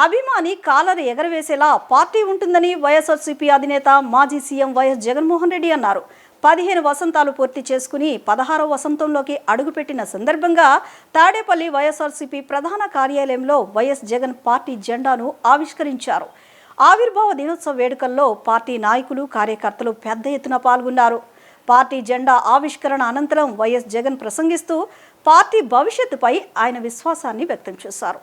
అభిమాని caller ఎగరవేసేలా party ఉంటుందని వైఎస్ఆర్సీపీ అధినేత మాజీ సీఎం వైఎస్ జగన్మోహన్ రెడ్డి అన్నారు. 15 వసంతాలు పూర్తి చేసుకుని 16వ వసంతంలోకి అడుగుపెట్టిన సందర్భంగా తాడేపల్లి వైఎస్ఆర్సీపీ ప్రధాన కార్యాలయంలో వైఎస్ జగన్ పార్టీ జెండాను ఆవిష్కరించారు. ఆవిర్భావ దినోత్సవ వేడుకల్లో పార్టీ నాయకులు, కార్యకర్తలు పెద్ద ఎత్తున పాల్గొన్నారు. పార్టీ జెండా ఆవిష్కరణ అనంతరం వైఎస్ జగన్ ప్రసంగిస్తూ పార్టీ భవిష్యత్తుపై ఆయన విశ్వాసాన్ని వ్యక్తం చేశారు.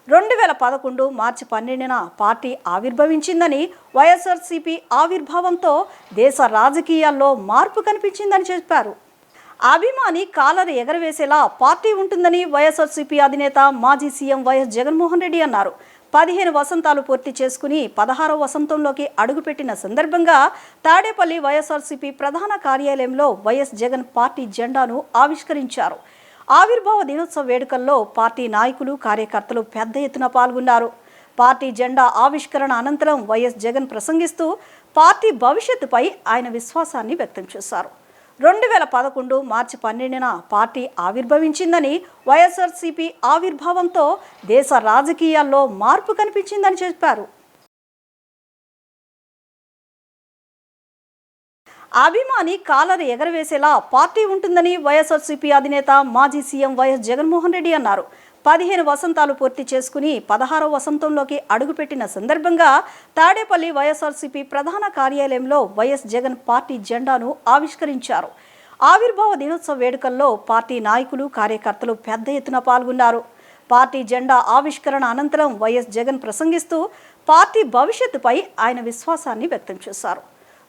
2011 మార్చి 12న పార్టీ ఆవిర్భవించిందని, వైఎస్ఆర్సీపీ ఆవిర్భావంతో దేశ రాజకీయాల్లో మార్పు కనిపించిందని చెప్పారు. అభిమాని కాలర్ ఎగరవేసేలా పార్టీ ఉంటుందని వైఎస్ఆర్సీపీ అధినేత మాజీ సీఎం వైఎస్ జగన్మోహన్ రెడ్డి అన్నారు. 15 వసంతాలు పూర్తి చేసుకుని 16వ వసంతంలోకి అడుగుపెట్టిన సందర్భంగా తాడేపల్లి వైఎస్ఆర్సీపీ ప్రధాన కార్యాలయంలో వైఎస్ జగన్ పార్టీ జెండాను ఆవిష్కరించారు. ఆవిర్భావ దినోత్సవ వేడుకల్లో పార్టీ నాయకులు, కార్యకర్తలు పెద్ద ఎత్తున పాల్గొన్నారు. పార్టీ జెండా ఆవిష్కరణ అనంతరం వైఎస్ జగన్ ప్రసంగిస్తూ పార్టీ భవిష్యత్తుపై ఆయన విశ్వాసాన్ని వ్యక్తం చేశారు. 2011 మార్చి 12న పార్టీ ఆవిర్భవించిందని, వైఎస్ఆర్సీపీ ఆవిర్భావంతో దేశ రాజకీయాల్లో మార్పు కనిపించిందని చెప్పారు. అభిమాని కాలర్ ఎగరవేసేలా పార్టీ ఉంటుందని వైఎస్ఆర్సీపీ అధినేత మాజీ సీఎం వైఎస్ జగన్మోహన్ రెడ్డి అన్నారు. 15 వసంతాలు పూర్తి చేసుకుని 16వ వసంతంలోకి అడుగుపెట్టిన సందర్భంగా తాడేపల్లి వైఎస్ఆర్సీపీ ప్రధాన కార్యాలయంలో వైఎస్ జగన్ పార్టీ జెండాను ఆవిష్కరించారు. ఆవిర్భావ దినోత్సవ వేడుకల్లో పార్టీ నాయకులు, కార్యకర్తలు పెద్ద ఎత్తున పాల్గొన్నారు. పార్టీ జెండా ఆవిష్కరణ అనంతరం వైఎస్ జగన్ ప్రసంగిస్తూ పార్టీ భవిష్యత్తుపై ఆయన విశ్వాసాన్ని వ్యక్తం చేశారు.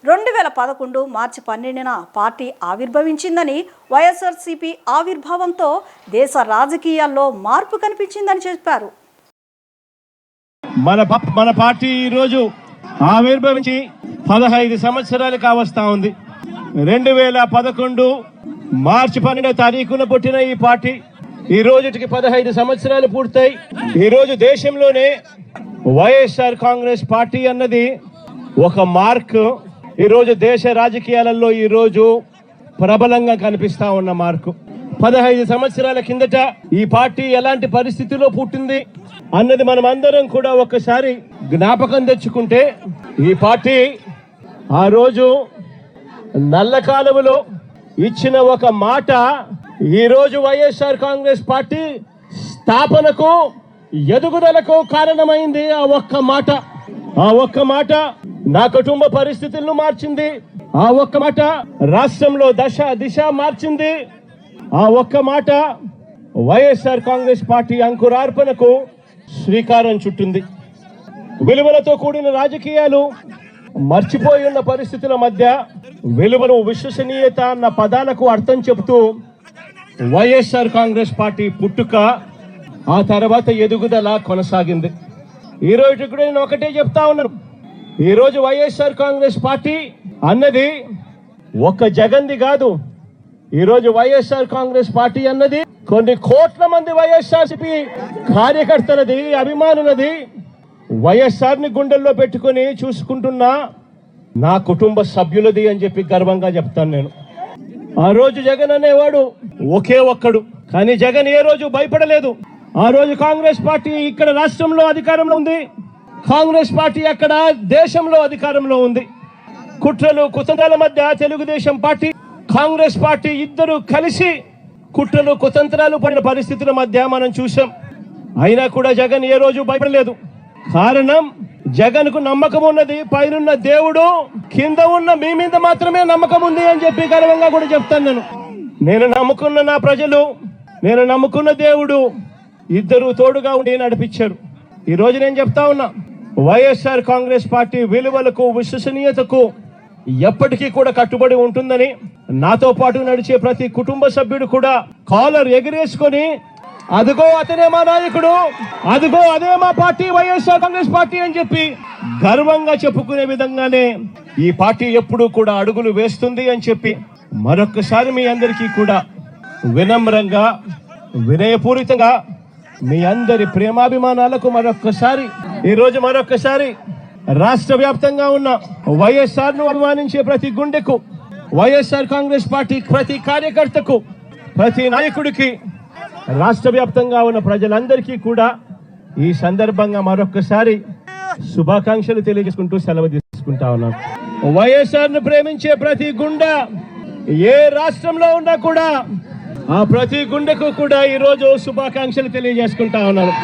2011 మార్చి 12న పార్టీ ఆవిర్భవించిందని, వైఎస్ఆర్సీపీ ఆవిర్భావంతో దేశ రాజకీయాల్లో మార్పు కనిపించిందని చెప్పారు. మన పార్టీ ఈరోజు ఆవిర్భవించి 15 సంవత్సరాలు కావస్తా ఉంది. 2011 మార్చి 12వ తారీఖున పుట్టిన ఈ పార్టీ ఈ రోజుకి 15 సంవత్సరాలు పూర్తయి ఈరోజు దేశంలోనే వైఎస్ఆర్ కాంగ్రెస్ పార్టీ అన్నది ఒక మార్క్. ఈరోజు దేశ రాజకీయాలలో ఈరోజు ప్రబలంగా కనిపిస్తా ఉన్న మార్కు. 15 సంవత్సరాల కిందట ఈ పార్టీ ఎలాంటి పరిస్థితిలో పుట్టింది అన్నది మనం అందరం కూడా ఒక్కసారి జ్ఞాపకం తెచ్చుకుంటే, ఈ పార్టీ ఆ రోజు నల్ల కాలువలో ఇచ్చిన ఒక మాట ఈరోజు వైఎస్ఆర్ కాంగ్రెస్ పార్టీ స్థాపనకు, ఎదుగుదలకు కారణమైంది. ఆ ఒక్క మాట నా కుటుంబ పరిస్థితులను మార్చింది. ఆ ఒక్క మాట రాష్ట్రంలో దిశ మార్చింది. ఆ ఒక్క మాట వైఎస్ఆర్ కాంగ్రెస్ పార్టీ అంకురార్పణకు శ్రీకారం చుట్టింది. విలువలతో కూడిన రాజకీయాలు మర్చిపోయి ఉన్న పరిస్థితుల మధ్య విలువలు, విశ్వసనీయత అన్న పదాలకు అర్థం చెబుతూ వైఎస్ఆర్ కాంగ్రెస్ పార్టీ పుట్టుక, ఆ తర్వాత ఎదుగుదల కొనసాగింది. ఈ రోజు కూడా నేను ఒకటే చెప్తా ఉన్నాను, ఈ రోజు వైఎస్ఆర్ కాంగ్రెస్ పార్టీ అన్నది ఒక జగన్ది కాదు. ఈ రోజు వైఎస్ఆర్ కాంగ్రెస్ పార్టీ అన్నది కొన్ని కోట్ల మంది వైఎస్ఆర్సీపీ కార్యకర్తలది, అభిమానులది. వైఎస్ఆర్ ని గుండెల్లో పెట్టుకుని చూసుకుంటున్న నా కుటుంబ సభ్యులది అని చెప్పి గర్వంగా చెప్తాను నేను. ఆ రోజు జగన్ అనేవాడు ఒకే ఒక్కడు, కానీ జగన్ ఏ రోజు భయపడలేదు. ఆ రోజు కాంగ్రెస్ పార్టీ ఇక్కడ రాష్ట్రంలో అధికారంలో ఉంది, కాంగ్రెస్ పార్టీ అక్కడ దేశంలో అధికారంలో ఉంది. కుట్రలు, కుతంత్రాల మధ్య తెలుగుదేశం పార్టీ, కాంగ్రెస్ పార్టీ ఇద్దరు కలిసి కుట్రలు, కుతంత్రాలు పడిన పరిస్థితుల మధ్య మనం చూసాం. అయినా కూడా జగన్ ఏ రోజు భయపడలేదు. కారణం, జగన్ కు నమ్మకం ఉన్నది పైనున్న దేవుడు, కింద ఉన్న మీ మీద మాత్రమే నమ్మకం ఉంది అని చెప్పి గర్వంగా కూడా చెప్తాను నేను నమ్ముకున్న నా ప్రజలు, నేను నమ్ముకున్న దేవుడు ఇద్దరు తోడుగా ఉండి నడిపించారు. ఈ రోజు నేను చెప్తా ఉన్నా, వైఎస్ఆర్ కాంగ్రెస్ పార్టీ విలువలకు, విశ్వసనీయతకు ఎప్పటికీ కూడా కట్టుబడి ఉంటుందని, నాతో పాటు నడిచే ప్రతి కుటుంబ సభ్యుడు కూడా కాలర్ ఎగిరేసుకొని అదిగో అతనే మా నాయకుడు, అదిగో అదే మా పార్టీ వైఎస్ఆర్ కాంగ్రెస్ పార్టీ అని చెప్పి గర్వంగా చెప్పుకునే విధంగానే ఈ పార్టీ ఎప్పుడూ కూడా అడుగులు వేస్తుంది అని చెప్పి మరొక్కసారి మీ అందరికీ కూడా వినమ్రంగా, వినయపూరితంగా మీ అందరి ప్రేమాభిమానాలకు మరొక్కసారి రాష్ట్ర వ్యాప్తంగా ఉన్న వైఎస్ఆర్ ను అభిమానించే ప్రతి గుండెకు, వైఎస్ఆర్ కాంగ్రెస్ పార్టీ ప్రతి కార్యకర్తకు, ప్రతి నాయకుడికి, రాష్ట్ర వ్యాప్తంగా ఉన్న ప్రజలందరికీ కూడా ఈ సందర్భంగా మరొకసారి శుభాకాంక్షలు తెలియజేసుకుంటూ సెలవు తీసుకుంటా ఉన్నాను. వైఎస్ఆర్ను ప్రేమించే ప్రతి గుండె ఏ రాష్ట్రంలో ఉన్నా కూడా ఆ ప్రతి గుండెకు కూడా ఈరోజు శుభాకాంక్షలు తెలియజేసుకుంటా ఉన్నాను.